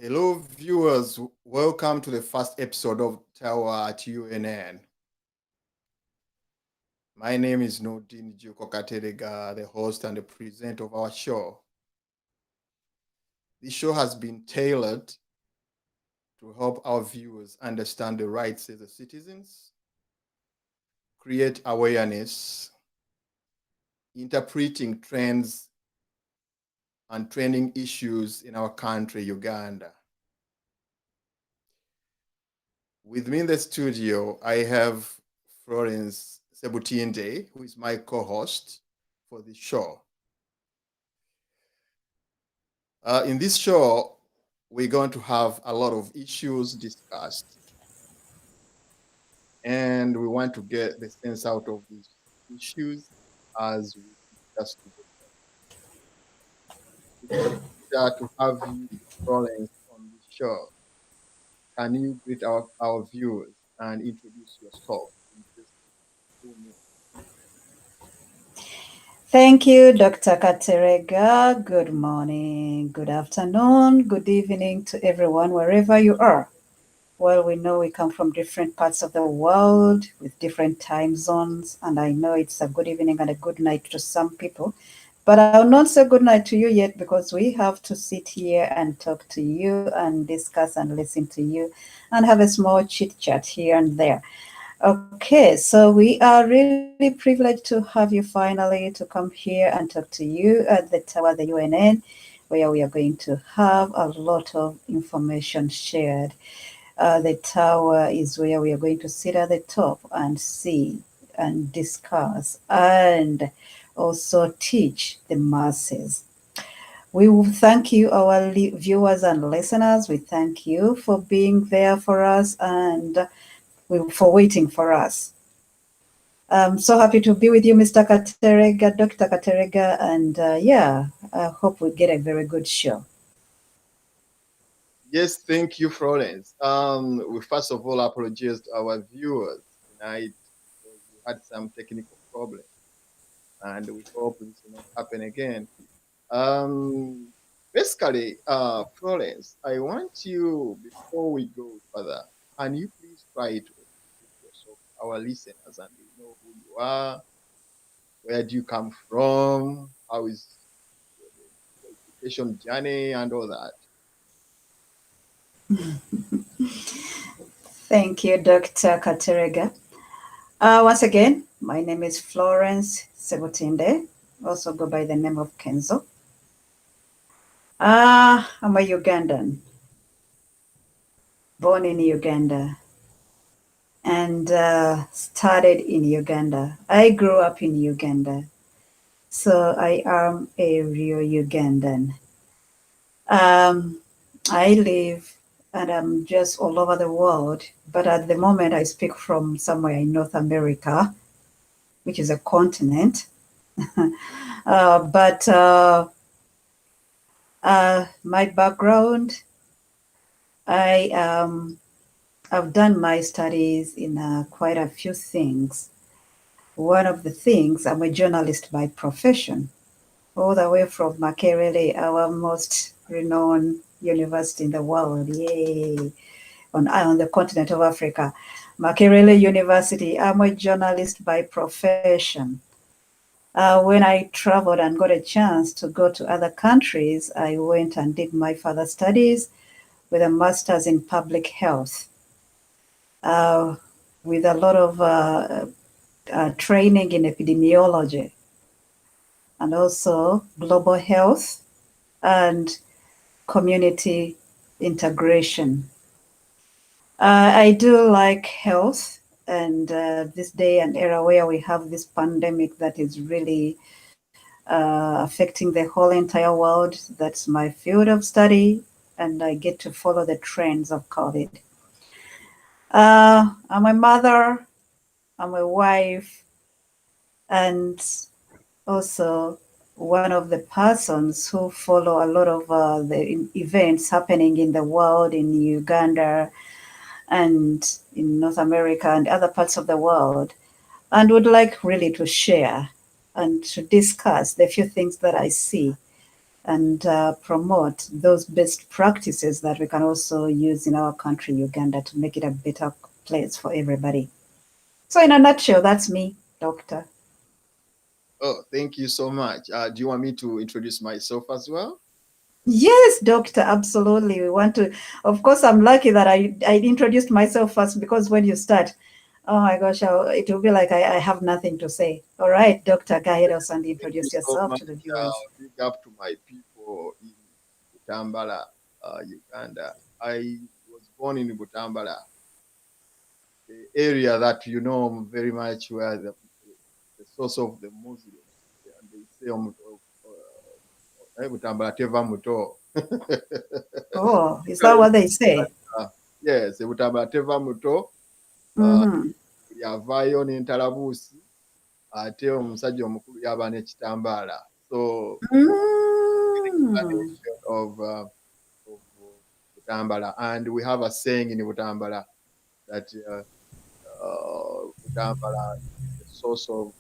Hello, viewers. Welcome to the first episode of Tower at UNN. My name is Nordin Jukokaterega, the host and the presenter of our show. This show has been tailored to help our viewers understand the rights as citizens, create awareness, interpreting trends and trending issues in our country, Uganda. With me in the studio, I have Florence Sebutinde, who is my co-host for the show. In this show, we're going to have a lot of issues discussed. And we want to get the sense out of these issues as we discuss together. It's to have you, Florence, on the show. Can you greet our viewers and introduce yourself in just 2 minutes? Thank you, Dr. Katerega. Good morning, good afternoon, good evening to everyone, wherever you are. Well, we know we come from different parts of the world with different time zones, and I know it's a good evening and a good night to some people. But I'll not say good night to you yet because we have to sit here and talk to you and discuss and listen to you and have a small chit chat here and there. Okay, so we are really privileged to have you finally to come here and talk to you at the Tower, the UNN, where we are going to have a lot of information shared. The tower is where we are going to sit at the top and see and discuss and also teach the masses. We will thank you, our viewers and listeners. We thank you for being there for us and for waiting for us. I'm so happy to be with you, Mr. Katerega, Dr. Katerega, and I hope we get a very good show. Yes, thank you, Florence. We first of all apologize to our viewers tonight because we had some technical problems, and we hope this will not happen again. Basically, Florence, I want you, before we go further, can you please try to introduce yourself to our listeners and they know who you are, where do you come from, how is your education journey, and all that. Thank you, Dr. Katerega. Once again, my name is Florence Sebutinde, also go by the name of Kenzo. I'm a Ugandan, born in Uganda, and started in Uganda. I grew up in Uganda, so I am a real Ugandan. I live and I'm just all over the world, but at the moment I speak from somewhere in North America, which is a continent. But my background, I I've done my studies in quite a few things. One of the things, I'm a journalist by profession, all the way from Makerere, our most renowned university in the world. Yay! On the continent of Africa. Makerere University, I'm a journalist by profession. When I traveled and got a chance to go to other countries, I went and did my further studies with a master's in public health, uh, with a lot of training in epidemiology and also global health and community integration. I do like health, and this day and era where we have this pandemic that is really affecting the whole entire world, that's my field of study, and I get to follow the trends of COVID. I'm a mother, I'm a wife, and also one of the persons who follow a lot of the events happening in the world, in Uganda and in North America and other parts of the world, and would like really to share and to discuss the few things that I see and promote those best practices that we can also use in our country, Uganda, to make it a better place for everybody. So, in a nutshell, that's me, Doctor. Oh, thank you so much. Do you want me to introduce myself as well? Yes, Doctor, absolutely. We want to, of course, I'm lucky that I introduced myself first because when you start, oh my gosh, it will be like I have nothing to say. All right, Doctor, go ahead also and Thank you introduce so yourself much. to the viewers. Big up to my people in Butambala, Uganda. I was born in Butambala, the area that you know very much where the source of the Muslims. And they say, Butambala teva muto. Oh, is that what they say? Yes, Butambala teva muto. Mm-hmm. Yavaayo n'entalabuusi ate omusajja omukulu yaba n'ekitambaala. So Mm. of Butambala, and we have a saying in Butambala that Butambala is the source of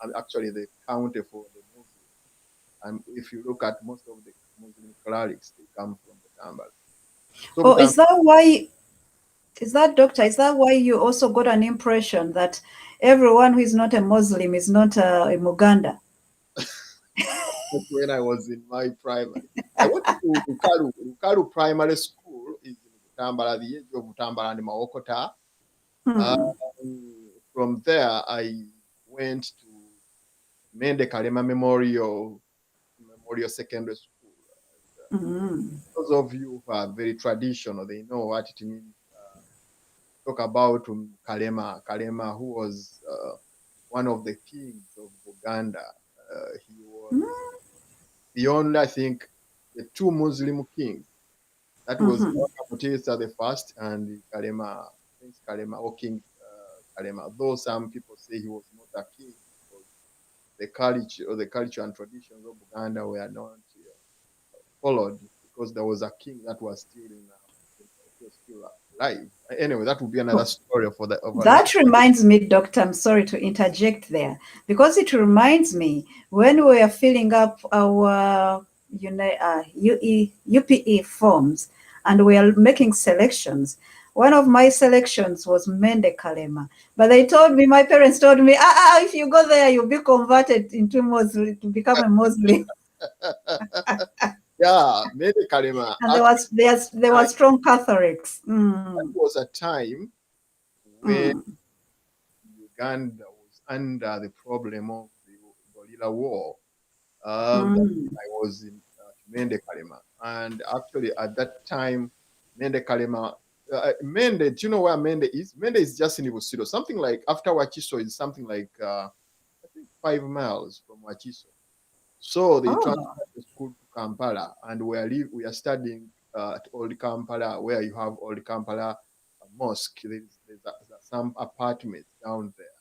and actually the county for the Muslims. And if you look at most of the Muslim clerics, they come from Butambala. So Oh, Butambala, is that why? Is that doctor? Is that why you also got an impression that everyone who is not a Muslim is not a Muganda? when I was in my primary, I went to Lukalu Primary School is in Butambala, the age of Butambala and Maokota. Hmm. From there, I went to Mende Kalema Memorial Secondary School. Mm. Those of you who are very traditional, they know what it means. Talk about Kalema, who was one of the kings of Uganda. He was beyond, I think, the two Muslim kings. That was Mm-hmm. Mutesa the first and Kalema, Prince Kalema, or King Kalema. Though some people say he was not a king because the culture and traditions of Uganda were not followed because there was a king that was still was still alive. Anyway, that would be another story for the of another. That reminds me, Doctor, I'm sorry to interject there, because it reminds me when we are filling up our UPE forms and we are making selections. One of my selections was Mende Kalema, but they told me, my parents told me, if you go there, you'll be converted into Muslim to become a Muslim. Yeah, Mede Kalema. And Actually, there that was strong Catholics. Mm, was a time when mm, Uganda was under the problem of the guerrilla war. mm, I was in Mende Kalema, and actually at that time, Mende Kalema. Mende, do you know where Mende is? Mende is just in Ibusiro. Something like after Wachiso is something like I think 5 miles from Wachiso. So they oh, transferred the school to Kampala, and we are studying at Old Kampala, where you have Old Kampala Mosque. There's some apartments down there,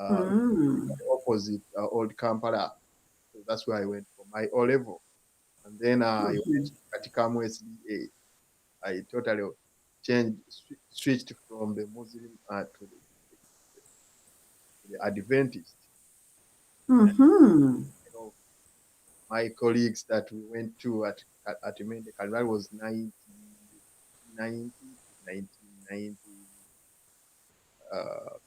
mm, opposite Old Kampala. So that's where I went for my O level, and then I went mhm. to Katikamu SDA. I totally changed, switched from the Muslim to the Adventist. And, Mhm. you know, my colleagues that we went to at Medical, that was 1990 to 1990, uh,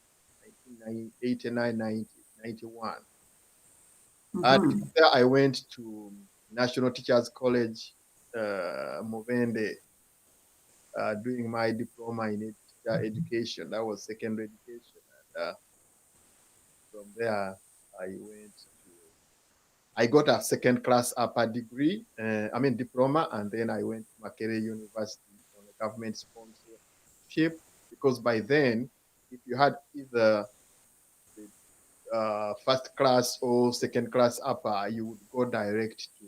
1989, 90, 91. From Mhm. there, I went to National Teachers College, Movende, doing my diploma in teacher education. That was secondary education. And from there, I went to I got a second class upper degree, diploma, and then I went to Makerere University on a government sponsorship because by then, if you had either the first class or second class upper, you would go direct to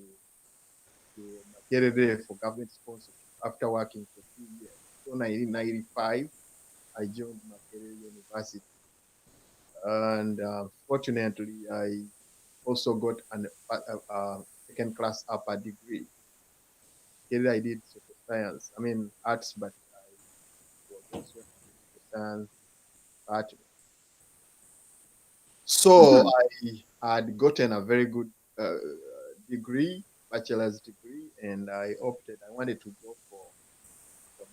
Makerere for government sponsorship after working for 2 years. So 1995, I joined Makerere University, and fortunately, I also got second class upper degree. Here I did social science. I mean arts, but I was also in the social science department. So Mhm. I had gotten a very good degree, bachelor's degree, and I wanted to go for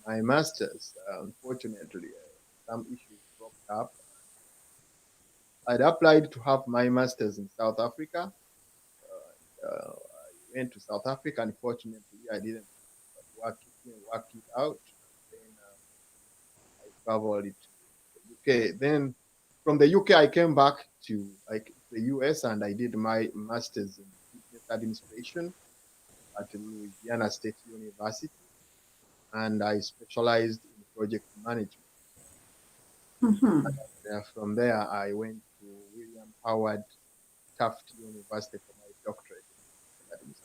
my master's. Unfortunately, some issues cropped up. I'd applied to have my master's in South Africa. I went to South Africa. Unfortunately, I didn't didn't work it out. Then I traveled to the UK. Then from the UK, I came back to the US and I did my master's in business administration at Louisiana State University, and I specialized in project management. Mhm. From there, I went to William Howard Taft University for my doctorate in administration.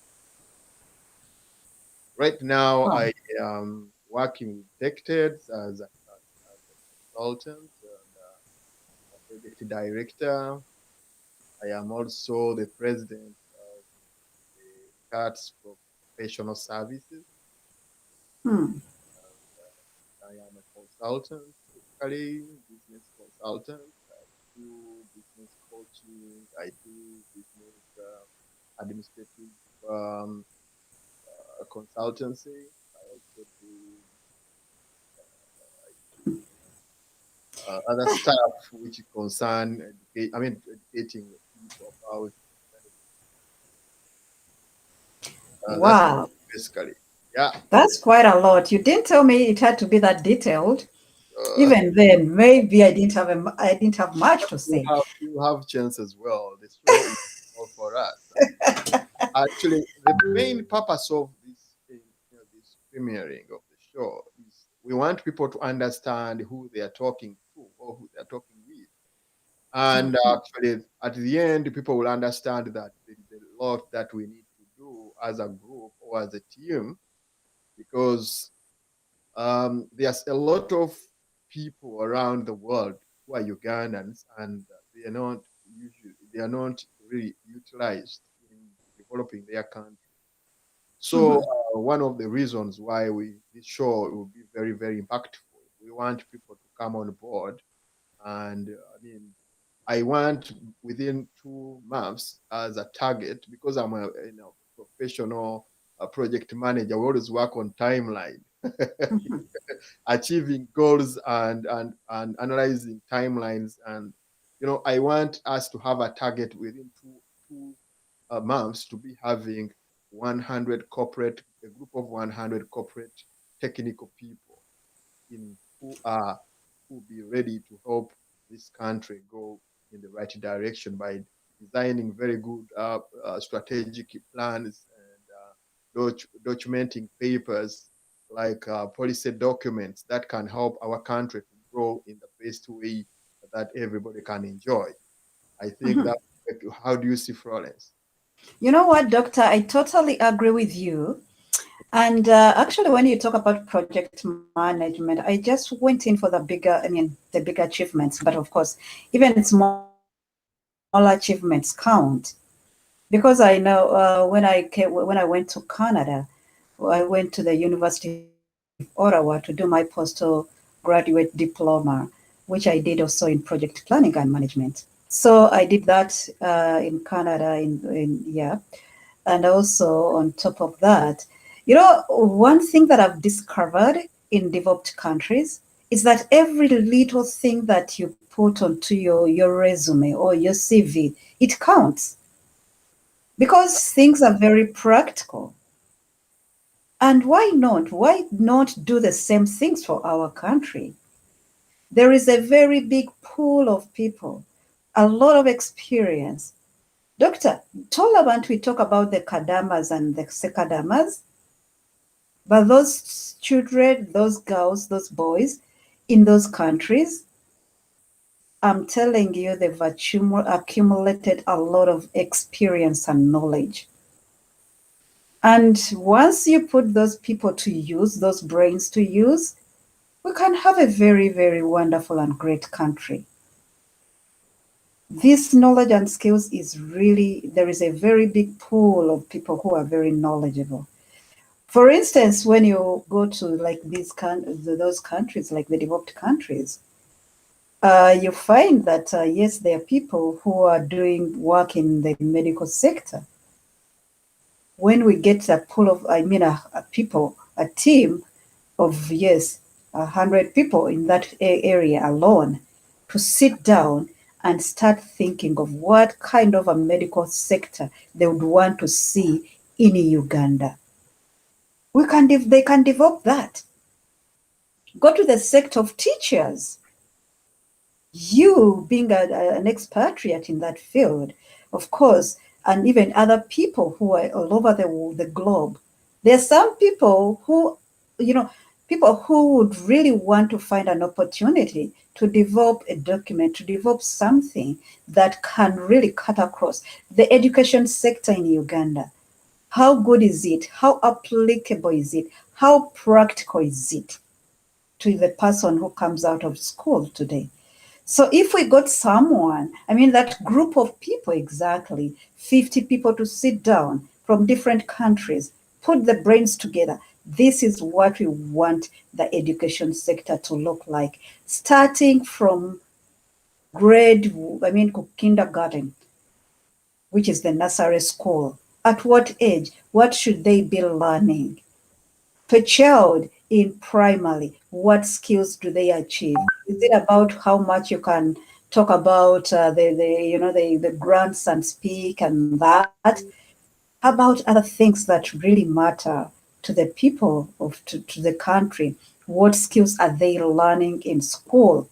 Right now, Wow. I am working with TechTeds as a consultant and a project director. I am also the president of the CATS Professional Services. Hmm. I am a consultant, basically business consultant. I do business coaching. I do business administrative um, consultancy. I also do other stuff which concern educating people about that's Wow. basically yeah. That's quite a lot. You didn't tell me it had to be that detailed. Uh, Even then, maybe I didn't have much to say. you have chance as well. The show is all for us. Actually, the main purpose of this this premiering of the show is we want people to understand who they are talking to or who they are talking with. And Mhm. actually, at the end, people will understand that there is a lot that we need to do as a group or as a team because there's a lot of people around the world who are Ugandans and they are not really utilized in developing their country. So Mhm. one of the reasons why this show will be very very impactful. We want people to come on board, and I want within 2 months as a target because I'm a professional project manager. We always work on timeline, Mhm. achieving goals and analyzing timelines. And I want us to have a target within two months to be having 100 corporate a group of 100 corporate technical people in who be ready to help this country go in the right direction by designing very good strategic plans and documenting papers like policy documents that can help our country to grow in the best way that everybody can enjoy. I think Mhm. that. How do you see Florence? You know what, Doctor? I totally agree with you. And actually, when you talk about project management, I just went in for the big achievements. But of course, even small achievements count because I know when I went to Canada, I went to the University of Ottawa to do my postgraduate diploma, which I did also in project planning and management. So I did that in Canada, yeah. And also on top of that, one thing that I've discovered in developed countries is that every little thing that you put onto your resume or your CV, it counts because things are very practical. And why not? Why not do the same things for our country? There is a very big pool of people, a lot of experience. Doctor, Tolerant, we talk about the Kadamas and the Sekadamas, but those children, those girls, those boys in those countries, I'm telling you, they've accumulated a lot of experience and knowledge. And once you put those people to use, those brains to use, we can have a very, very wonderful and great country. This knowledge and skills is really, there is a very big pool of people who are very knowledgeable. For instance, when you go to like those countries, like the developed countries, you find that yes, there are people who are doing work in the medical sector, when we get a pool of, I mean, a people, a team of, yes, 100 people in that area alone, to sit down and start thinking of what kind of a medical sector they would want to see in Uganda. They can develop that. Go to the sector of teachers. You being an expatriate in that field, of course, and even other people who are all over the globe. There are some people who, you know, people who would really want to find an opportunity to develop a document, to develop something that can really cut across the education sector in Uganda. How good is it? How applicable is it? How practical is it to the person who comes out of school today? So if we got someone, I mean, that group of people, exactly 50 people to sit down from different countries, put the brains together. This is what we want the education sector to look like, starting from grade, I mean, kindergarten, which is the nursery school. At what age? What should they be learning? Per child in primary, what skills do they achieve? Is it about how much you can talk about the grants and speak and that? How about other things that really matter to the people to the country? What skills are they learning in school?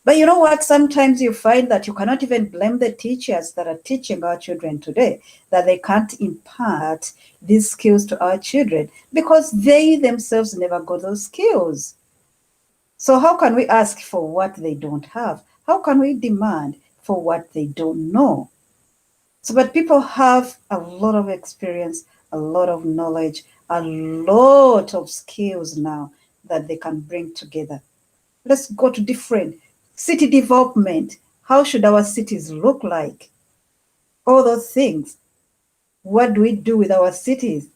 But you know what? Sometimes you find that you cannot even blame the teachers that are teaching our children today, that they can't impart these skills to our children because they themselves never got those skills. So, how can we ask for what they don't have? How can we demand for what they don't know? So, but people have a lot of experience, a lot of knowledge, a lot of skills now that they can bring together. Let's go to different city development. How should our cities look like? All those things. What do we do with our cities?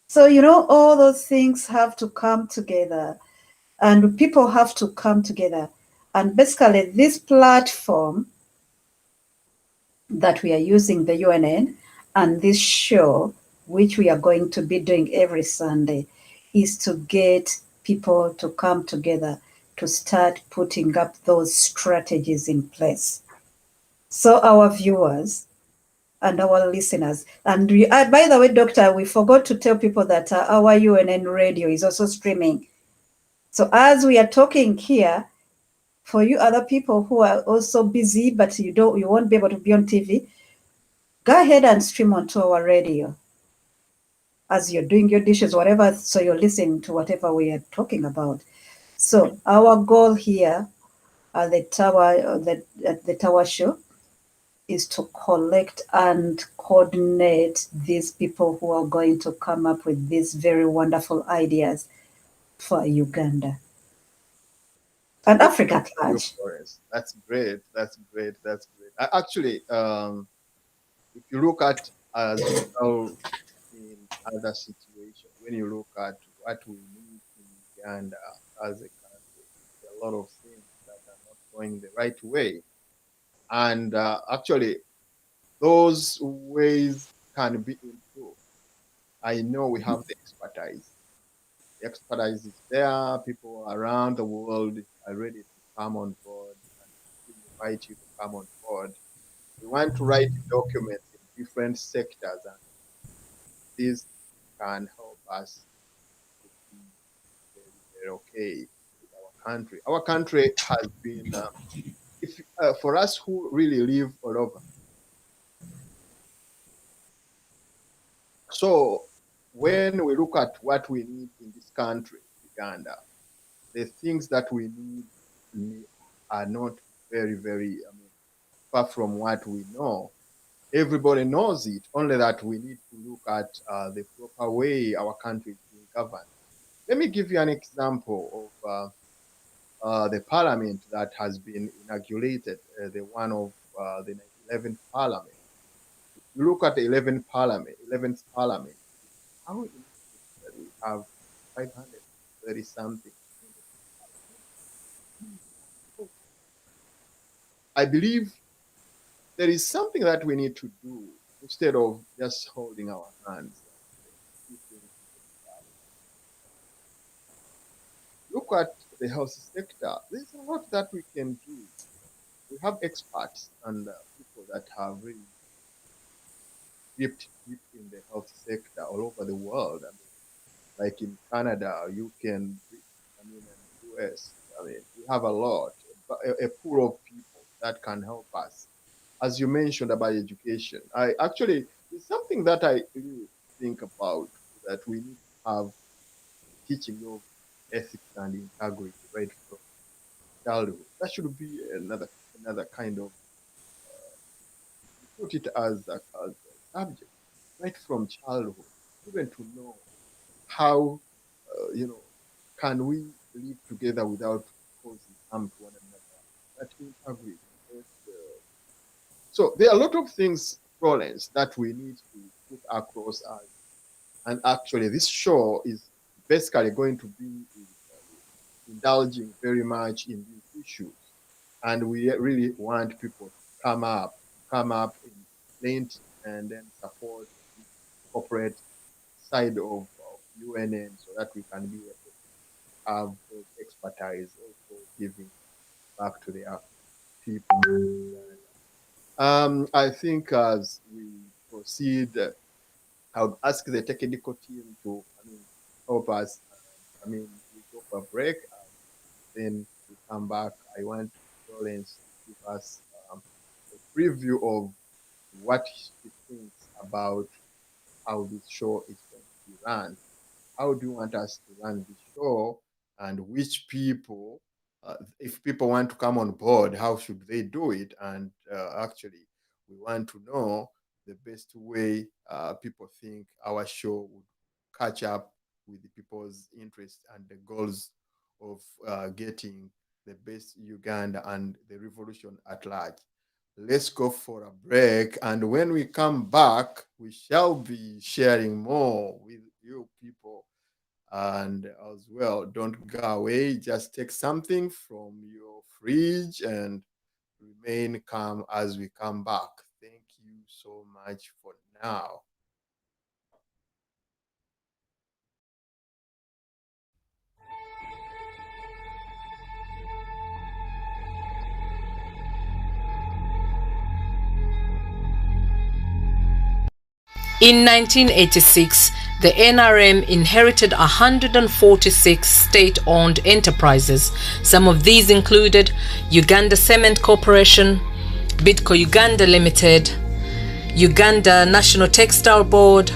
So, all those things have to come together and people have to come together. And basically, this platform that we are using, the UNN, and this show, which we are going to be doing every Sunday, is to get people to come together to start putting up those strategies in place. So, our viewers and our listeners, and by the way, Doctor, we forgot to tell people that our UNN radio is also streaming. So, as we are talking here, for you other people who are also busy but you won't be able to be on TV, go ahead and stream onto our radio as you're doing your dishes, whatever, so you're listening to whatever we are talking about. So our goal here at the Tower Show is to collect and coordinate these people who are going to come up with these very wonderful ideas for Uganda and Thank Africa at you, large. Florence. That's great. That's great. That's great. Actually, if you look at as well in other situations, when you look at what we need in Uganda as a country, there are a lot of things that are not going the right way. And actually, those ways can be improved. I know we have the expertise. The expertise is there. People around the world are ready to come on board and we invite you to come on board. We want to write documents in different sectors, and this can help us to be very, very okay with our country. Our country has been, if for us who really live all over. So when we look at what we need in this country, Uganda, the things that we need are not very, very, I mean, far from what we know. Everybody knows it, only that we need to look at the proper way our country is being governed. Let me give you an example of the parliament that has been inaugurated, the one of the 11th parliament. You look at the 11th parliament, how it is that we have 530 something. I believe there is something that we need to do instead of just holding our hands and keeping look at the health sector. There's a lot that we can do. We have experts and people that have really dipped deep in the health sector all over the world. I mean, like in Canada, UK, and US. I mean, we have a lot, a pool of people that can help us. As you mentioned about education, I actually it's something that I really think about that we need to have teaching of ethics and integrity right from childhood. That should be another kind of put it as a subject right from childhood, even to know how can we live together without causing harm to one another. That integrity. So there are a lot of things, Florence, that we need to put across us. And actually, this show is basically going to be indulging very much in these issues. And we really want people to come up in plenty and then support the corporate side of UNN so that we can be able to have those expertise also giving back to their people. I think as we proceed, I would ask the technical team to, help us. We go for a break, then we come back. I want Florence to give us a preview of what she thinks about how this show is going to be run. How do you want us to run the show, and which people, if people want to come on board, how should they do it? And actually, we want to know the best way people think our show would catch up with the people's interest and the goals of getting the best Uganda and the revolution at large. Let's go for a break. And when we come back, we shall be sharing more with you people. And as well, don't go away. Just take something from your fridge and remain calm as we come back. Thank you so much for now. In 1986, the NRM inherited 146 state-owned enterprises. Some of these included Uganda Cement Corporation, Bidco Uganda Limited, Uganda National Textile Board,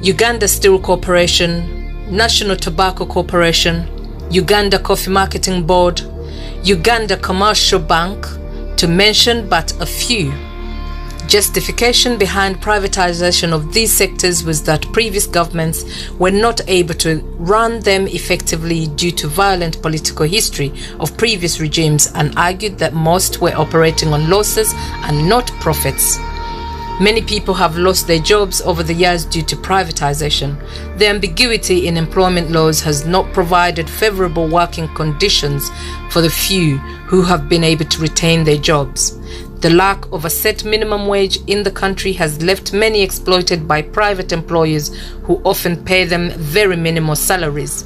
Uganda Steel Corporation, National Tobacco Corporation, Uganda Coffee Marketing Board, Uganda Commercial Bank, to mention but a few. Justification behind privatization of these sectors was that previous governments were not able to run them effectively due to violent political history of previous regimes, and argued that most were operating on losses and not profits. Many people have lost their jobs over the years due to privatization. The ambiguity in employment laws has not provided favorable working conditions for the few who have been able to retain their jobs. The lack of a set minimum wage in the country has left many exploited by private employers who often pay them very minimal salaries.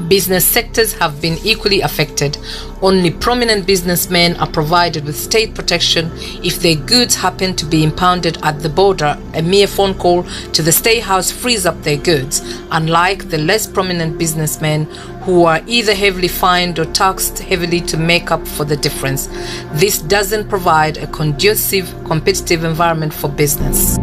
Business sectors have been equally affected. Only prominent businessmen are provided with state protection if their goods happen to be impounded at the border. A mere phone call to the State House frees up their goods, unlike the less prominent businessmen who are either heavily fined or taxed heavily to make up for the difference. This doesn't provide a conducive, competitive environment for business.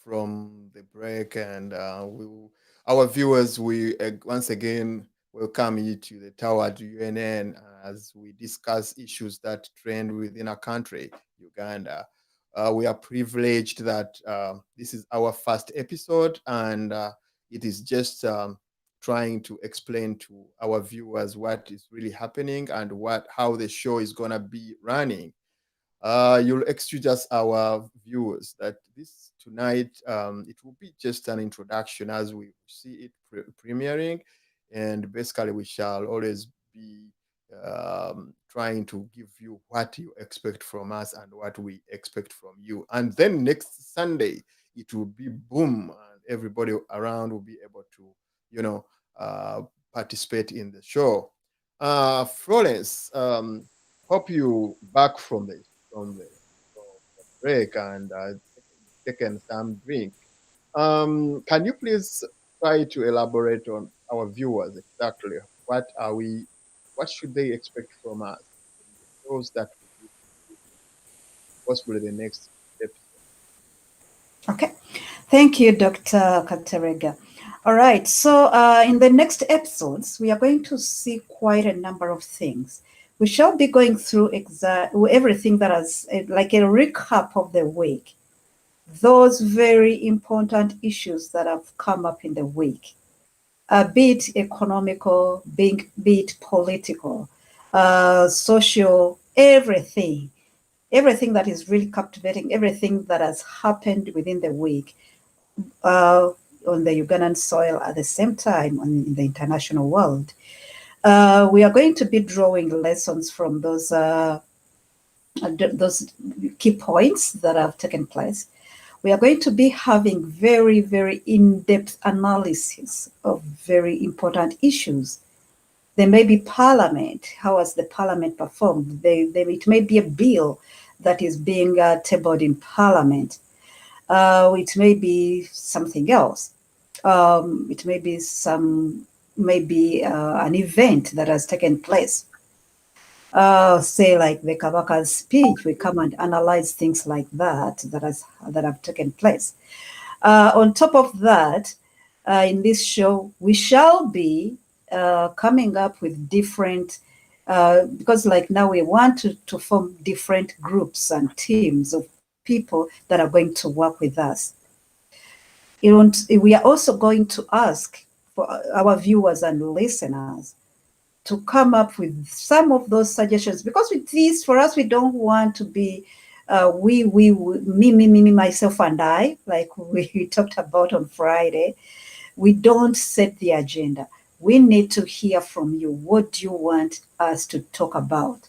from the break, and our viewers, we once again welcome you to the tower to UNN as we discuss issues that trend within our country, Uganda. We are privileged that this is our first episode, and it is just trying to explain to our viewers what is really happening and how the show is gonna be running. You'll excuse us, our viewers, that this tonight it will be just an introduction as we see it premiering, and basically we shall always be trying to give you what you expect from us and what we expect from you. And then next Sunday it will be boom, and everybody around will be able to, you know, uh, participate in the show. Florence, hope you back from the break and taken some drink. Can you please try to elaborate on our viewers exactly what should they expect from us in the shows that we do, possibly the next episode? Okay. Thank you, Dr. Katerega. All right. So, in the next episodes, we are going to see quite a number of things. We shall be going through everything that has, like a recap of the week, those very important issues that have come up in the week, be it economical, be it political, social, everything that is really captivating, everything that has happened within the week uh, on the Ugandan soil at the same time in the international world. We are going to be drawing lessons from those key points that have taken place. We are going to be having very, very in-depth analysis of very important issues. There may be parliament. How has the parliament performed? It may be a bill that is being tabled in parliament. It may be something else. It may be an event that has taken place. Say like the Kabaka's speech, we come and analyze things like that have taken place. On top of that, in this show, we shall be coming up with different, because like now we want to form different groups and teams of people that are going to work with us. We are also going to ask for our viewers and listeners to come up with some of those suggestions, because with these, for us, we don't want to be me, myself, and I, like we talked about on Friday. We don't set the agenda. We need to hear from you. What do you want us to talk about?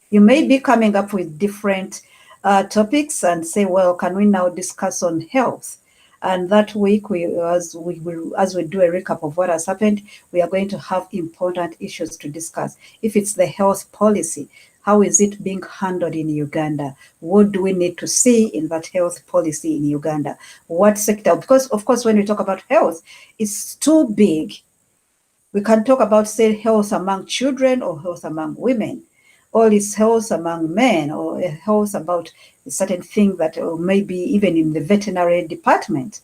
You may be coming up with different topics and say, well, can we now discuss on health? And that week, as we do a recap of what has happened, we are going to have important issues to discuss. If it's the health policy, how is it being handled in Uganda? What do we need to see in that health policy in Uganda? What sector? Because, of course, when we talk about health, it's too big. We can talk about, say, health among children or health among women, or it's health among men, or health about a certain thing that, or maybe even in the veterinary department.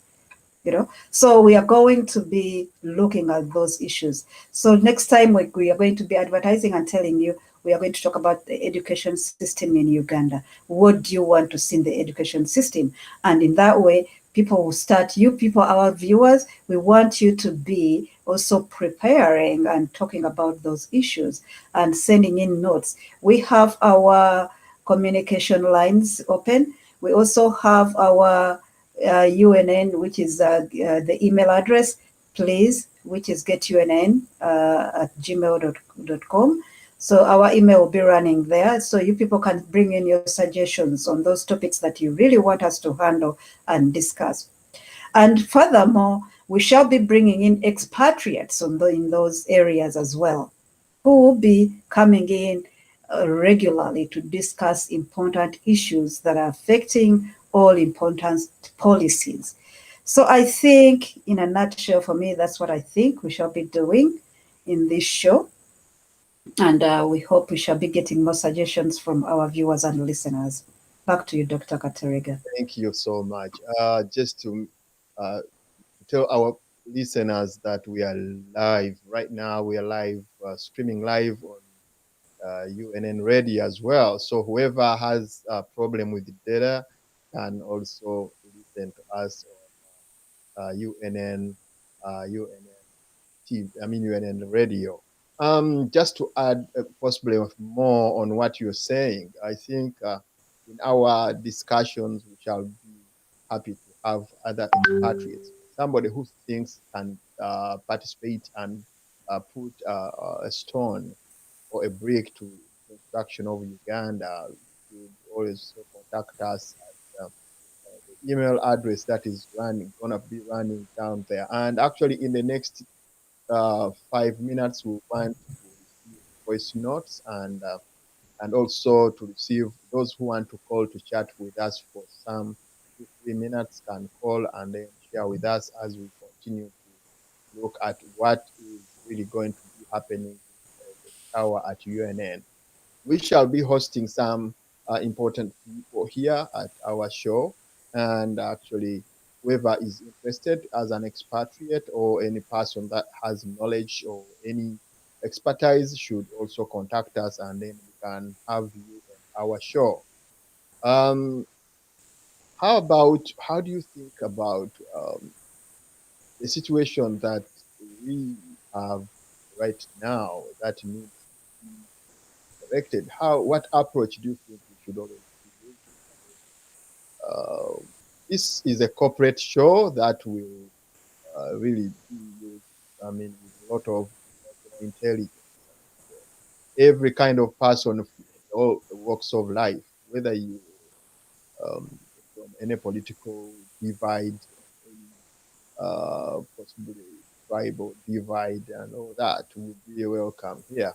So we are going to be looking at those issues. So next time we are going to be advertising and telling you, we are going to talk about the education system in Uganda. What do you want to see in the education system? And in that way, people will start, you people, our viewers, we want you to be also preparing and talking about those issues and sending in notes. We have our communication lines open. We also have our UNN, which is the email address, please, which is getunn@gmail.com. So our email will be running there. So you people can bring in your suggestions on those topics that you really want us to handle and discuss. And furthermore, we shall be bringing in expatriates in those areas as well, who will be coming in regularly to discuss important issues that are affecting all important policies. So I think, in a nutshell, for me, that's what I think we shall be doing in this show. And we hope we shall be getting more suggestions from our viewers and listeners. Back to you, Dr. Katerega. Thank you so much. Just to uh, tell our listeners that we are live right now. We are live, streaming live on UNN Radio as well. So whoever has a problem with the data can also listen to us on UNN, UNN TV, I mean UNN Radio. Just to add possibly more on what you're saying, I think in our discussions we shall be happy to have other expatriates, somebody who thinks can participate and put a stone or a break to construction of Uganda. You should always contact us at the email address that is gonna be running down there. And actually, in the next 5 minutes, we want to receive voice notes and also to receive those who want to call to chat with us for some 2 3 minutes can call and then share with us as we continue to look at what is really going to be happening in the tower at UNN. We shall be hosting some important people here at our show. And actually, whoever is interested as an expatriate or any person that has knowledge or any expertise should also contact us and then we can have you on our show. Um, how do you think about the situation that we have right now that needs to be corrected? What approach do you think we should always be using? Uh, this is a corporate show that will really be used, I mean, with a lot of emotional intelligence. Every kind of person, all walks of life, whether you um, from any political divide, any possibly tribal divide, and all that would be welcome here.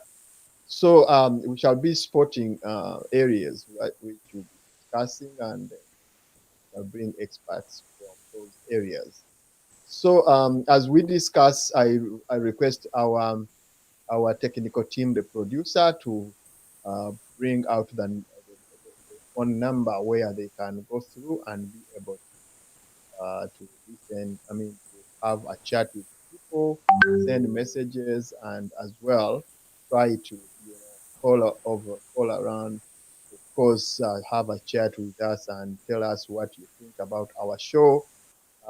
So we shall be spotting areas which we'll be discussing and bring experts from those areas. So as we discuss, I request our technical team, the producer, to bring out the phone number where they can go through and be able to listen. I mean, to have a chat with people, send messages, and as well try to call around. Of course, have a chat with us and tell us what you think about our show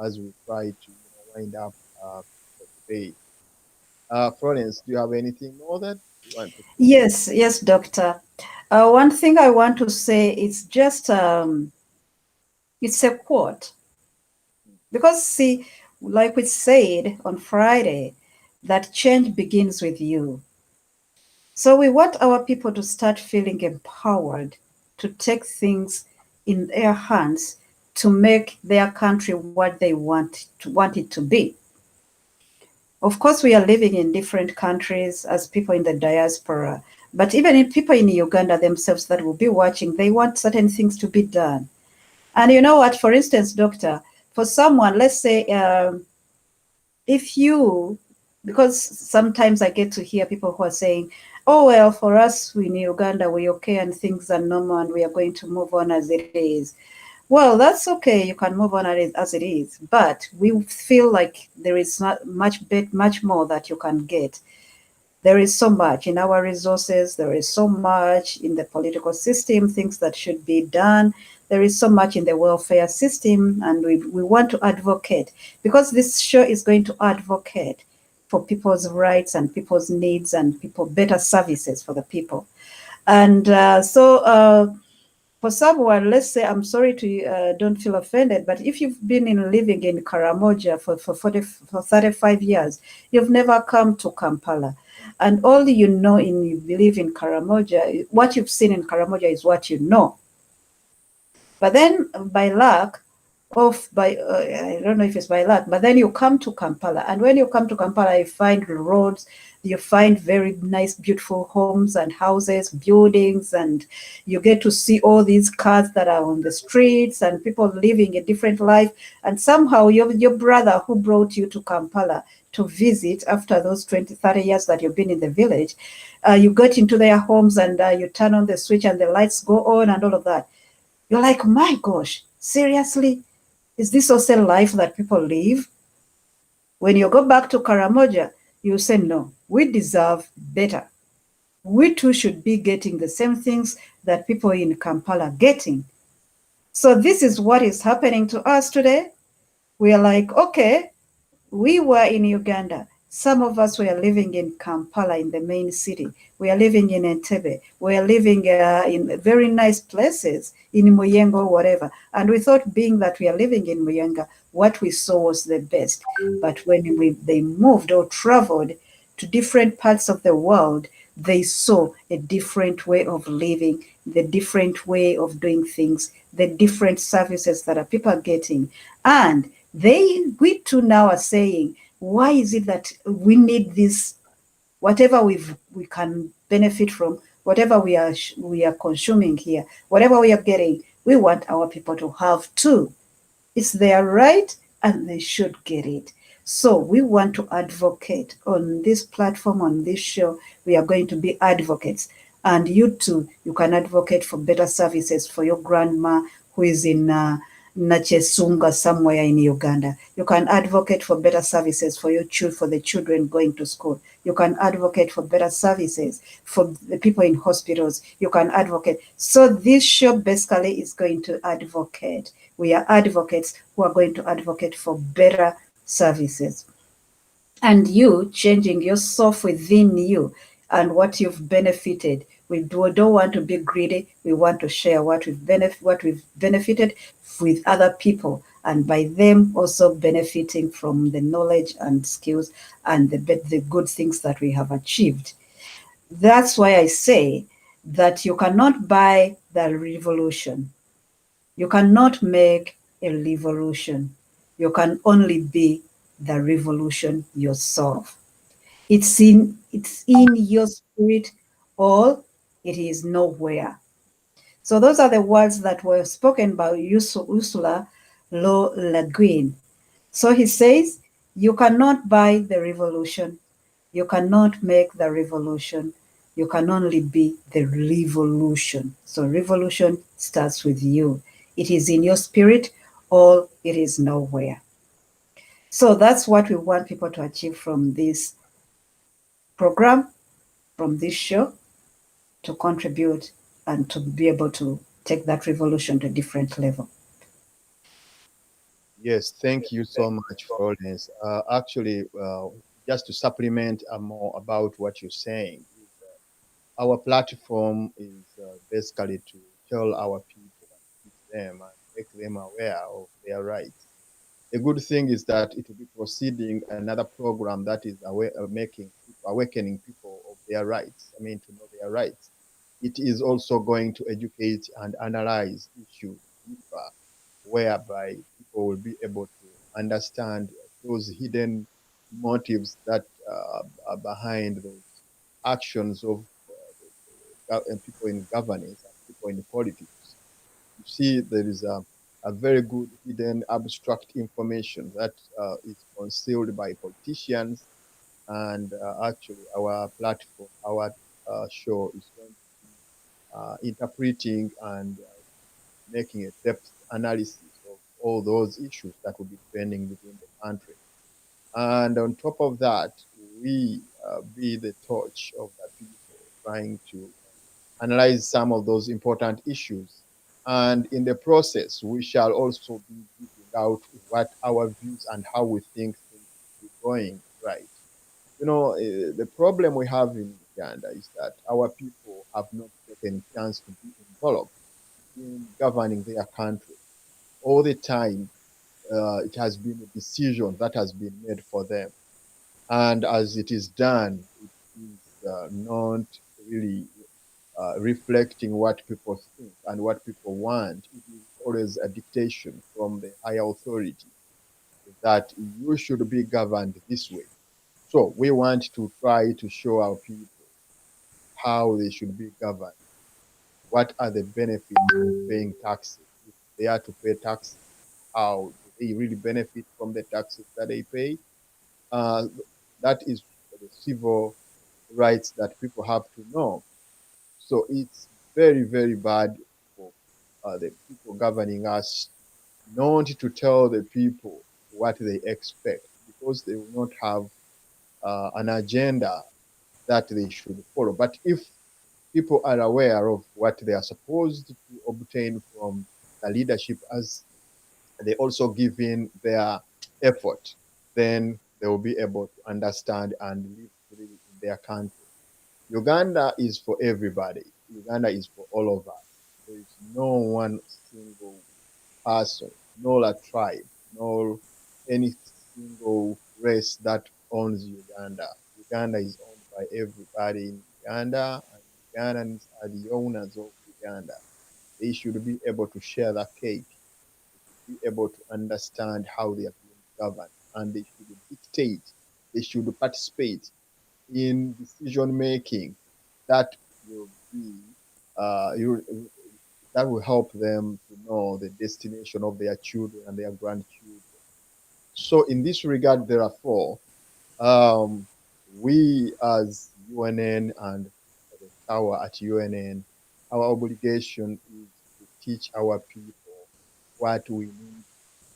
as we try to wind up for today. Florence, do you have anything more that you want to say? Yes, yes, doctor. One thing I want to say is just it's a quote. Because, see, like we said on Friday, that change begins with you. So we want our people to start feeling empowered to take things in their hands to make their country what they want it to be. Of course, we are living in different countries as people in the diaspora, but even in people in Uganda themselves that will be watching, they want certain things to be done. And you know what? For instance, doctor, for someone, let's say, if you, because sometimes I get to hear people who are saying, oh, well, for us in Uganda, we're okay and things are normal and we are going to move on as it is. Well, that's okay. You can move on as it is. But we feel like there is not much more that you can get. There is so much in our resources. There is so much in the political system, things that should be done. There is so much in the welfare system, and we want to advocate because this show is going to advocate for people's rights and people's needs and people better services for the people. And for someone, let's say, I'm sorry to don't feel offended, but if you've been living in Karamoja for 35 years, you've never come to Kampala. And all you believe in Karamoja, what you've seen in Karamoja is what you know. But then by luck, I don't know if it's by luck, but then you come to Kampala. And when you come to Kampala, you find roads, you find very nice, beautiful homes and houses, buildings, and you get to see all these cars that are on the streets and people living a different life. And somehow your brother who brought you to Kampala to visit after those 20, 30 years that you've been in the village, you get into their homes and you turn on the switch and the lights go on and all of that. You're like, my gosh, seriously? Is this also life that people live? When you go back to Karamoja, you say, no, we deserve better. We too should be getting the same things that people in Kampala are getting. So this is what is happening to us today. We are like, okay, we were in Uganda. Some of us were living in Kampala, in the main city. We are living in Entebbe. We are living in very nice places, in Muyenga, whatever. And we thought, being that we are living in Muyenga, what we saw was the best. But when they moved or traveled to different parts of the world, they saw a different way of living, the different way of doing things, the different services that are people are getting. And we too now are saying, why is it that we need this? Whatever we can benefit from, whatever we are consuming here, whatever we are getting, we want our people to have too. It's their right and they should get it. So we want to advocate on this platform, on this show. We are going to be advocates. And you too, you can advocate for better services for your grandma who is in Nachesunga somewhere in Uganda. You can advocate for better services for for the children going to school. You can advocate for better services for the people in hospitals. You can advocate. So this show basically is going to advocate. We are advocates who are going to advocate for better services. And you changing yourself within you and what you've benefited. Don't want to be greedy. We want to share what we've benefited with other people, and by them also benefiting from the knowledge and skills and the good things that we have achieved. That's why I say that you cannot buy the revolution. You cannot make a revolution. You can only be the revolution yourself. It's in your spirit, or it is nowhere. So those are the words that were spoken by Ursula Le Guin. So he says, you cannot buy the revolution. You cannot make the revolution. You can only be the revolution. So revolution starts with you. It is in your spirit, or it is nowhere. So that's what we want people to achieve from this program, from this show, to contribute and to be able to take that revolution to a different level. Yes, thank you so much, Florence. Actually, just to supplement more about what you're saying, our platform is basically to tell our people and teach them and make them aware of their rights. A good thing is that it will be proceeding another program that is awakening people of their rights. I mean, to know their rights. It is also going to educate and analyze issues deeper, whereby people will be able to understand those hidden motives that are behind those actions of people in governance and people in politics. You see, there is a very good hidden abstract information that is concealed by politicians, and actually our platform, our show is going to be interpreting and making a depth analysis of all those issues that will be trending within the country. And on top of that, we be the torch of the people, trying to analyze some of those important issues. And in the process, we shall also be giving out what our views and how we think things should be going right. The problem we have in Uganda is that our people have not taken chance to be involved in governing their country. All the time, it has been a decision that has been made for them. And as it is done, it is not really reflecting what people think and what people want. It is always a dictation from the higher authority that you should be governed this way. So we want to try to show our people how they should be governed. What are the benefits of paying taxes? If they are to pay taxes, how do they really benefit from the taxes that they pay? Uh, that is the civil rights that people have to know. So it's very, very bad for the people governing us not to tell the people what they expect because they will not have an agenda that they should follow. But if people are aware of what they are supposed to obtain from the leadership as they also give in their effort, then they will be able to understand and live freely in their country. Uganda is for everybody. Uganda is for all of us. There is no one single person, nor a tribe, nor any single race that owns Uganda. Uganda is owned by everybody in Uganda, and Ugandans are the owners of Uganda. They should be able to share that cake, be able to understand how they are being governed, and they should dictate, they should participate in decision making that will be you that will help them to know the destination of their children and their grandchildren. So, in this regard, therefore, um, we as UNN and the tower at UNN, our obligation is to teach our people what we need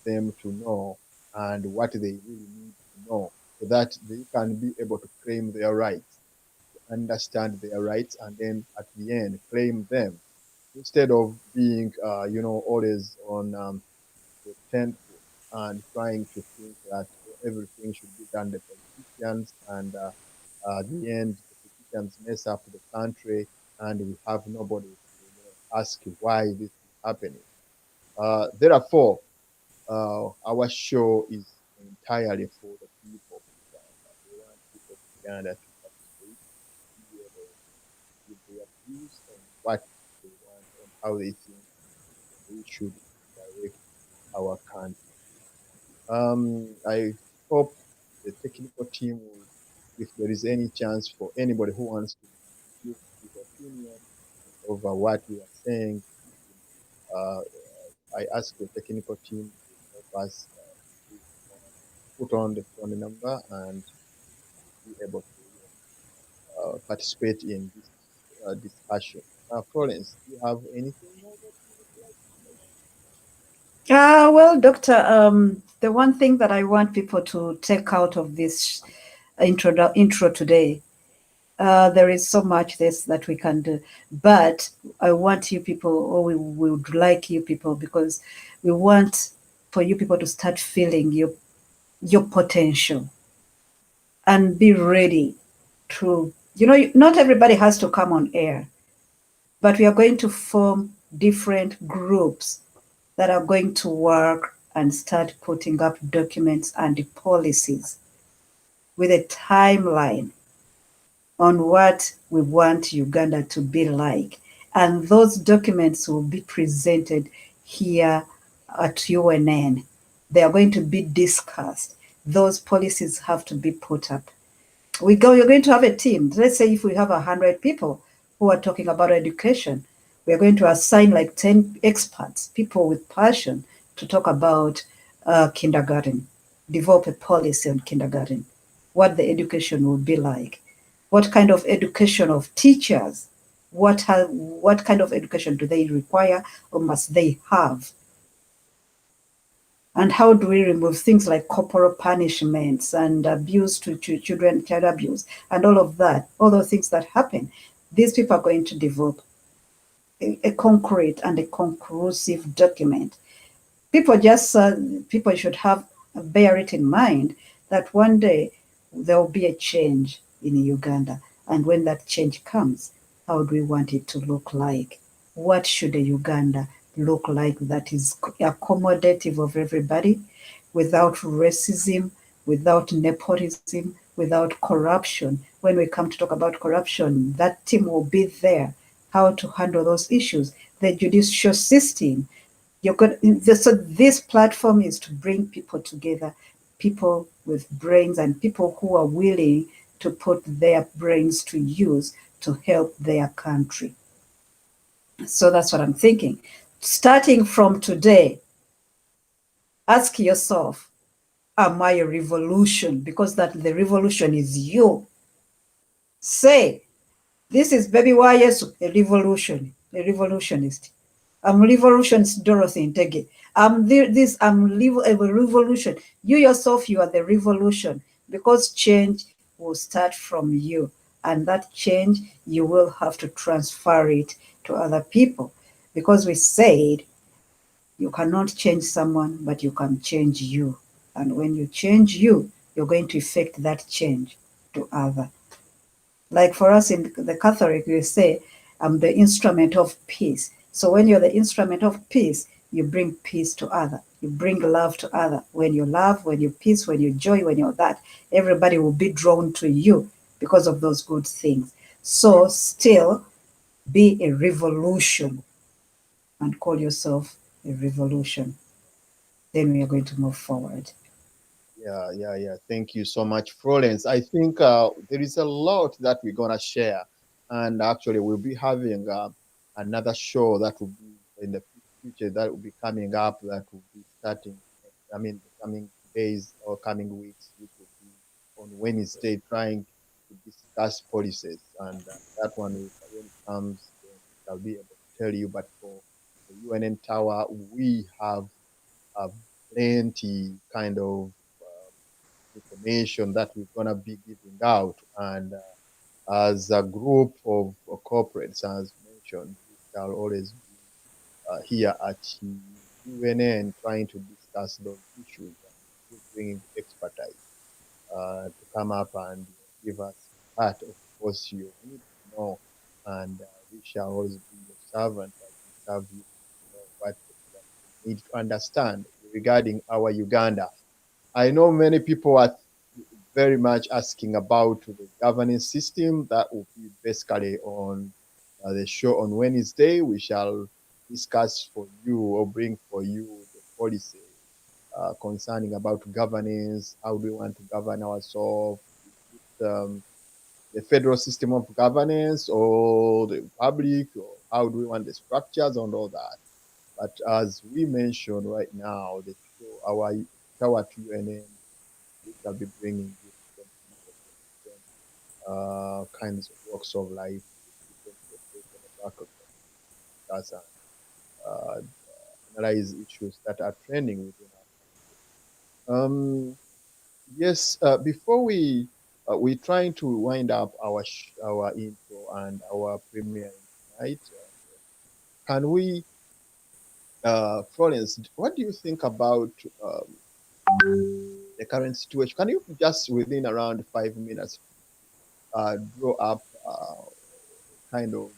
them to know and what they really need to know so that they can be able to claim their rights, understand their rights, and then at the end claim them instead of being, always on the 10th and trying to think that everything should be done by politicians, and at the end, the politicians mess up the country, and we have nobody to ask why this is happening. Therefore, our show is entirely for the people of Uganda. We want people of Uganda to participate, to be able to give their views on what they want, on how they think we should direct our country. I hope the technical team will, if there is any chance for anybody who wants to give his opinion over what we are saying, uh, I ask the technical team to help us put on the phone number and be able to participate in this discussion. Florence, do you have anything more that you would like to say? Well, Doctor, the one thing that I want people to take out of this intro today, there is so much this that we can do, but I want you people, or we would like you people, because we want for you people to start feeling your potential and be ready to, not everybody has to come on air, but we are going to form different groups that are going to work and start putting up documents and policies with a timeline on what we want Uganda to be like. And those documents will be presented here at UNN. They are going to be discussed. Those policies have to be put up. You're going to have a team. Let's say if we have 100 people who are talking about education, we are going to assign like 10 experts, people with passion, to talk about kindergarten, develop a policy on kindergarten, what the education will be like, what kind of education of teachers, what kind of education do they require or must they have, and how do we remove things like corporal punishments and abuse to children, child abuse, and all of that, all those things that happen. These people are going to develop a concrete and a conclusive document. People should have bear it in mind that one day there will be a change in Uganda, and when that change comes, how do we want it to look like? What should a Uganda look like that is accommodative of everybody, without racism, without nepotism, without corruption? When we come to talk about corruption, that team will be there. How to handle those issues, the judicial system. So this platform is to bring people together, people with brains and people who are willing to put their brains to use to help their country. So that's what I'm thinking. Starting from today, ask yourself, am I a revolution? Because that the revolution is you. Say, this is Baby YS, a revolutionist. I'm revolution's Dorothy Ndege. A revolution. You yourself, you are the revolution because change will start from you. And that change, you will have to transfer it to other people. Because we said you cannot change someone, but you can change you. And when you change you, you're going to effect that change to other. Like for us in the Catholic, we say, I'm the instrument of peace. So when you're the instrument of peace, you bring peace to other. You bring love to other. When you love, when you peace, when you joy, when you're that, everybody will be drawn to you because of those good things. So still be a revolution and call yourself a revolution. Then we are going to move forward. Yeah. Thank you so much, Florence. I think there is a lot that we're gonna share, and actually we'll be having another show that will be in the future that will be coming up. That will be starting. I mean, the coming days or coming weeks, which will be on Wednesday, trying to discuss policies, and that one when it comes, then I'll be able to tell you. But for the UNN Tower, we have plenty kind of information that we're going to be giving out. And as a group of corporates, as mentioned, we shall always be here at UNN trying to discuss those issues and bringing expertise to come up and give us part of course you need to know. And we shall always be your servant as we serve you to know what exactly you need to understand regarding our Uganda. I know many people are very much asking about the governance system. That will be basically on the show on Wednesday. We shall discuss for you or bring for you the policy concerning about governance. How do we want to govern ourselves? The federal system of governance or the public, or how do we want the structures and all that. But as we mentioned right now, the show, our Tower to UNN, we shall be bringing you different people from different kinds of walks of life, different educational backgrounds, discuss and uh, analyze issues that are trending within our country. Yes, before we're trying to wind up our intro and our premiering tonight. Can we, Florence, what do you think about the current situation? Can you just within around 5 minutes draw up kind of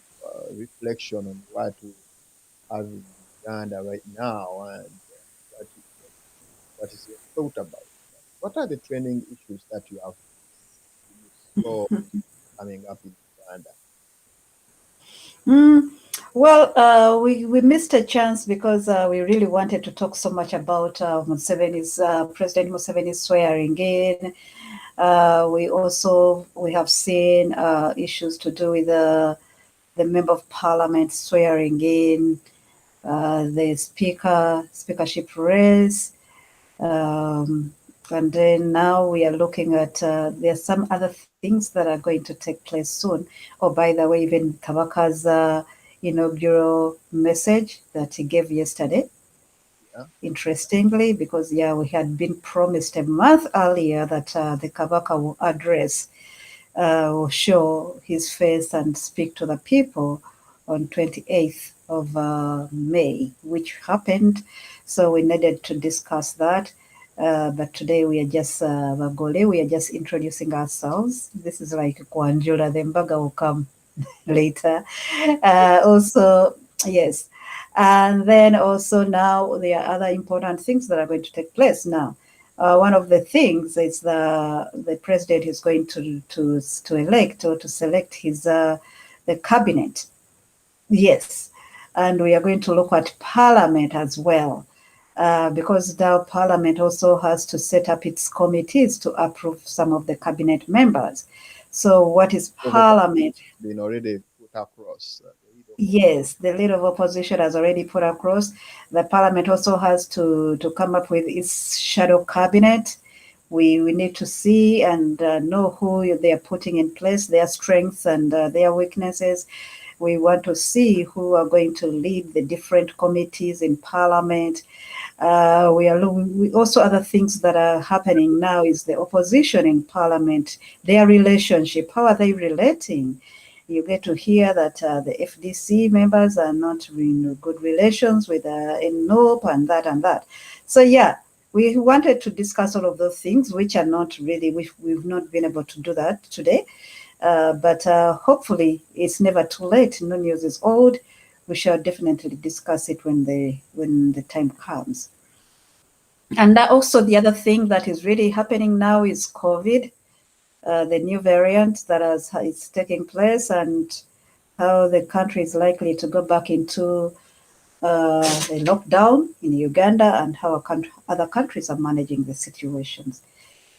reflection on what we have in Uganda right now and what, what is your thought about that? What are the training issues that you saw coming up in Uganda? Mm, well, we missed a chance because we really wanted to talk so much about Museveni's President Museveni's swearing in. We have seen issues to do with the member of parliament swearing in, the speakership race. Um, and then now we are looking at there are some other things that are going to take place soon. Oh, by the way, even Kabaka's inaugural message that he gave yesterday, Yeah. interestingly, because yeah, we had been promised a month earlier that the Kabaka will address, will show his face and speak to the people on 28th of May, which happened. So we needed to discuss that. But today we are just Bagole, we are just introducing ourselves. This is like Kwanjula, the Mbaga will come later. Also, yes. And then also now there are other important things that are going to take place now. One of the things is the president is going to elect or to select his the cabinet. Yes, and we are going to look at parliament as well, because now parliament also has to set up its committees to approve some of the cabinet members. So what is Of opposition parliament? has been already put across the lead of Yes, the leader of opposition has already put across. The parliament also has to come up with its shadow cabinet. We need to see and know who they are putting in place, their strengths and their weaknesses. We want to see who are going to lead the different committees in Parliament. We also other things that are happening now is the opposition in Parliament, their relationship. How are they relating? You get to hear that the FDC members are not in good relations with NOP and that and that. So yeah, we wanted to discuss all of those things, which are not really, we've not been able to do that today. But hopefully it's never too late. No news is old. We shall definitely discuss it when the time comes. And also the other thing that is really happening now is COVID, the new variant that is taking place, and how the country is likely to go back into a lockdown in Uganda, and how other countries are managing the situations.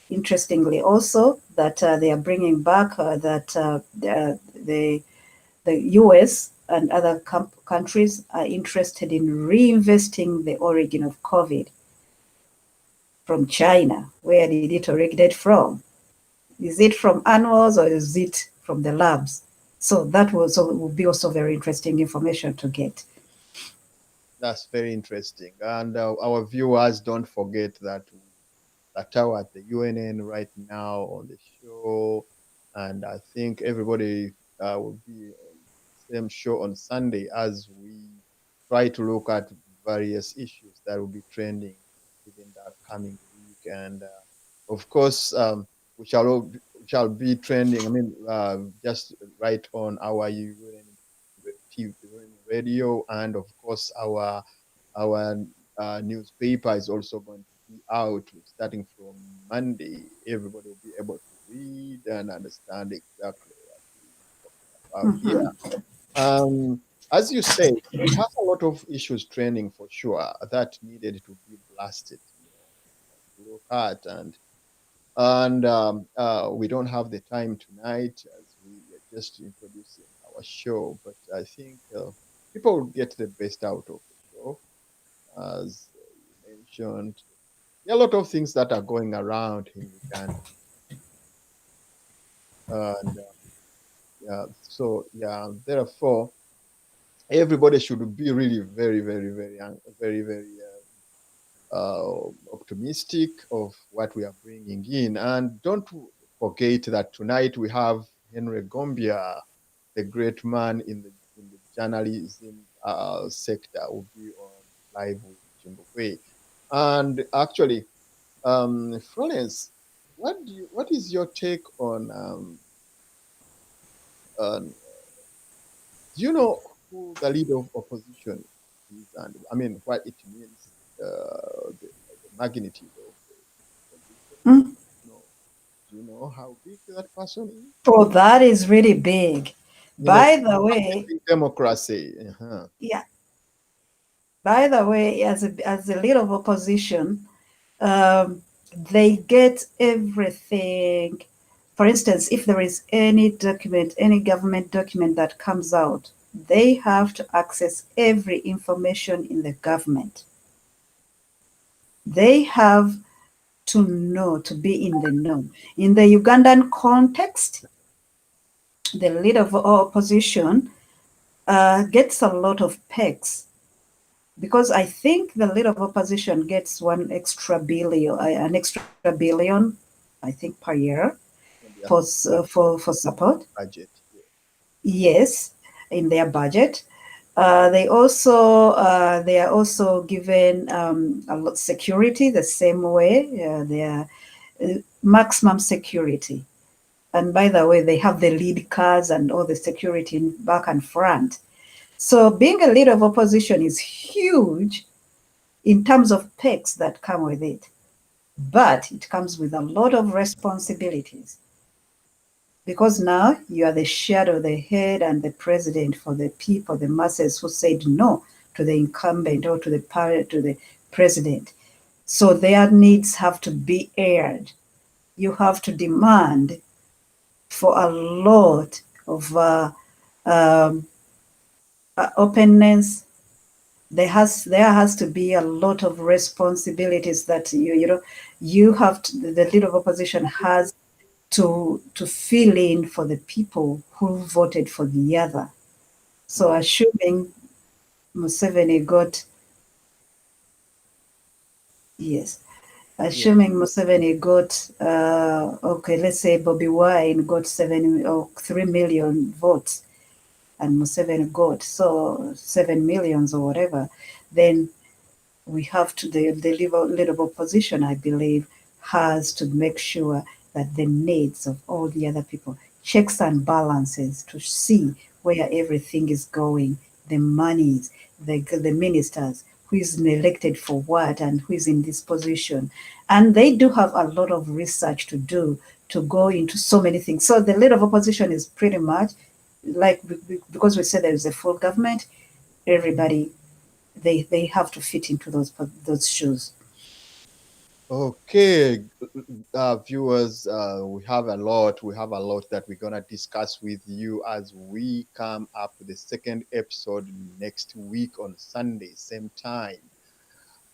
Interestingly, also that they are bringing back that the US and other countries are interested in reinvesting the origin of COVID from China. Where did it originate from? Is it from animals or is it from the labs? So that will be also very interesting information to get. That's very interesting. And our viewers, don't forget that that are at the UNN right now on the show. And I think everybody will be on the same show on Sunday as we try to look at various issues that will be trending within the coming week. And of course, we shall be trending. I mean, just right on our UNN TV radio, and of course our newspaper is also going to be out starting from Monday. Everybody will be able to read and understand exactly what we're talking about here. Mhm. Um, as you say, we have a lot of issues training for sure that needed to be blasted, to look at, and we don't have the time tonight as we are just introducing our show. But I think people will get the best out of the show, as you mentioned. There are a lot of things that are going around in Uganda, and yeah, so yeah, therefore everybody should be really very, very, very, very, very optimistic of what we are bringing in. And don't forget that tonight we have Henry Gombia, the great man in the journalism sector, will be on live with Zimbabwe. And actually, Florence, what is your take on do you know who the leader of opposition is, and I mean what it means, the magnitude of the opposition? Mm. No, do you know how big that person is Oh, that is really big. in a By the way, democracy? Uh-huh. yeah. By the way, as a leader of opposition, they get everything. For instance, if there is any document, any government document that comes out, they have to access every information in the government. They have to know, to be in the know. In the Ugandan context, the leader of opposition gets a lot of perks because I think the leader of opposition gets an extra billion, I think, per year On their for for support. budget. Yeah. Yes, in their budget. They are also given a lot security the same way. They are maximum security. And by the way, they have the lead cars and all the security in back and front. So being a leader of opposition is huge in terms of perks that come with it. But it comes with a lot of responsibilities because now you are the shadow, the head, and the president for the people, the masses who said no to the incumbent or to the president. So their needs have to be aired. You have to demand for a lot of um, openness. There has to be a lot of responsibilities that you have to, the leader of opposition has to fill in for the people who voted for the other. So assuming Museveni got, yes, Yeah. assuming Museveni got, okay, let's say Bobby Wine got 3 million votes, and Museveni got 7 millions or whatever, then we have to, the leader opposition, I believe, has to make sure that the needs of all the other people, checks and balances to see where everything is going, the monies, the ministers, who is elected for what and who is in this position. And they do have a lot of research to do to go into so many things. So the leader of opposition is pretty much like, because we said there is a full government, everybody, they have to fit into those shoes. Okay, viewers, we have a lot that we're gonna discuss with you as we come up with the second episode next week on Sunday, same time.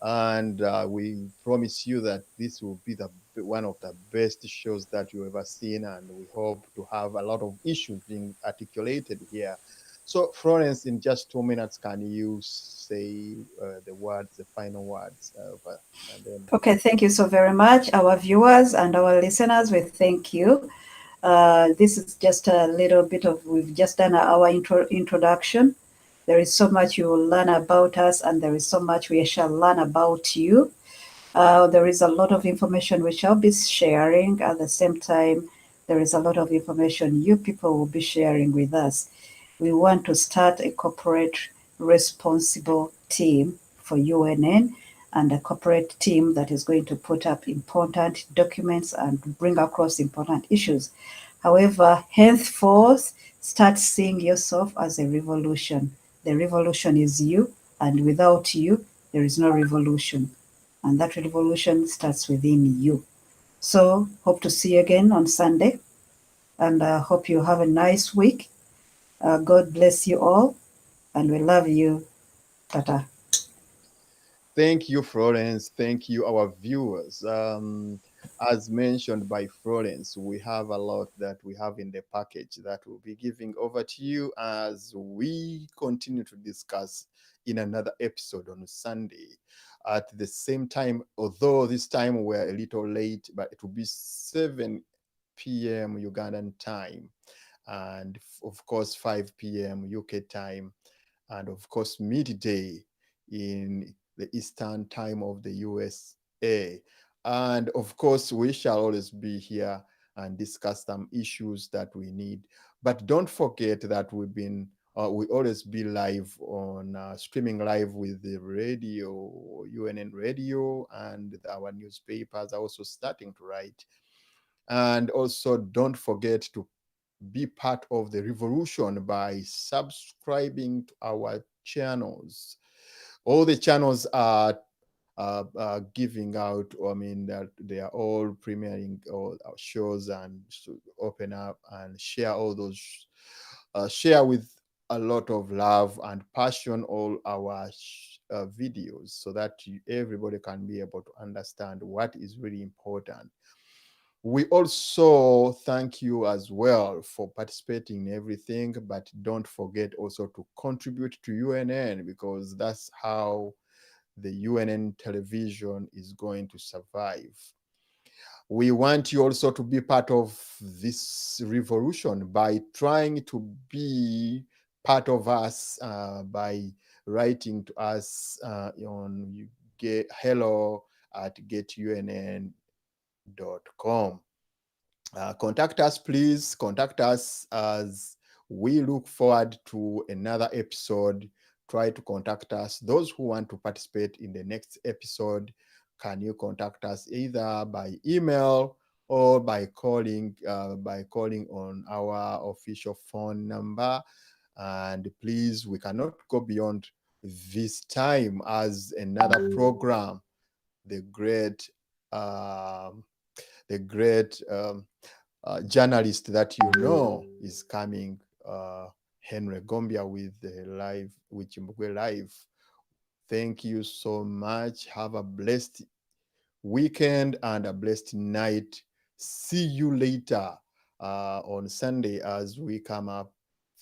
And we promise you that this will be one of the best shows that you've ever seen, and we hope to have a lot of issues being articulated here. So, Florence, in just 2 minutes, can you say the final words, and then Okay, thank you so very much, our viewers and our listeners. We thank you. This is just a little bit of, we've just done our introduction. There is so much you will learn about us, and there is so much we shall learn about you. There is a lot of information we shall be sharing. At the same time, there is a lot of information you people will be sharing with us. We want to start a corporate responsible team for UNN, and a corporate team that is going to put up important documents and bring across important issues. However, henceforth, start seeing yourself as a revolution. The revolution is you, and without you, there is no revolution. And that revolution starts within you. So, hope to see you again on Sunday, and hope you have a nice week. God bless you all, and we love you. Tata. thank you, Florence. Thank you, our viewers. As mentioned by Florence, we have a lot that we have in the package that we'll be giving over to you as we continue to discuss in another episode on Sunday. At the same time, although this time we're a little late, but it will be 7 p.m. Ugandan time, and of course 5 p.m. UK time, and of course midday in the eastern time of the USA. And of course, we shall always be here and discuss some issues that we need. But don't forget that we always be live on streaming live with the radio, UNN radio, and our newspapers are also starting to write. And also, don't forget to be part of the revolution by subscribing to our channels. All the channels are giving out, I mean, that they are all premiering all our shows, and to open up and share all those, share with a lot of love and passion all our videos, so that everybody can be able to understand what is really important. We also thank you as well for participating in everything, but don't forget also to contribute to UNN, because that's how the UNN television is going to survive. We want you also to be part of this revolution by trying to be part of us, by writing to us on hello at getunn.com. Contact us, please. Contact us as we look forward to another episode. Try to contact us. Those who want to participate in the next episode, can you contact us either by email or by calling on our official phone number? And please, we cannot go beyond this time, as another program, the great um, journalist that you know is coming, Henry Gombia, with the live, with Chimbukwe Live. Thank you so much. Have a blessed weekend and a blessed night. See you later on Sunday as we come up.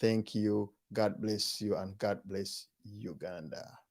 Thank you. God bless you and God bless Uganda.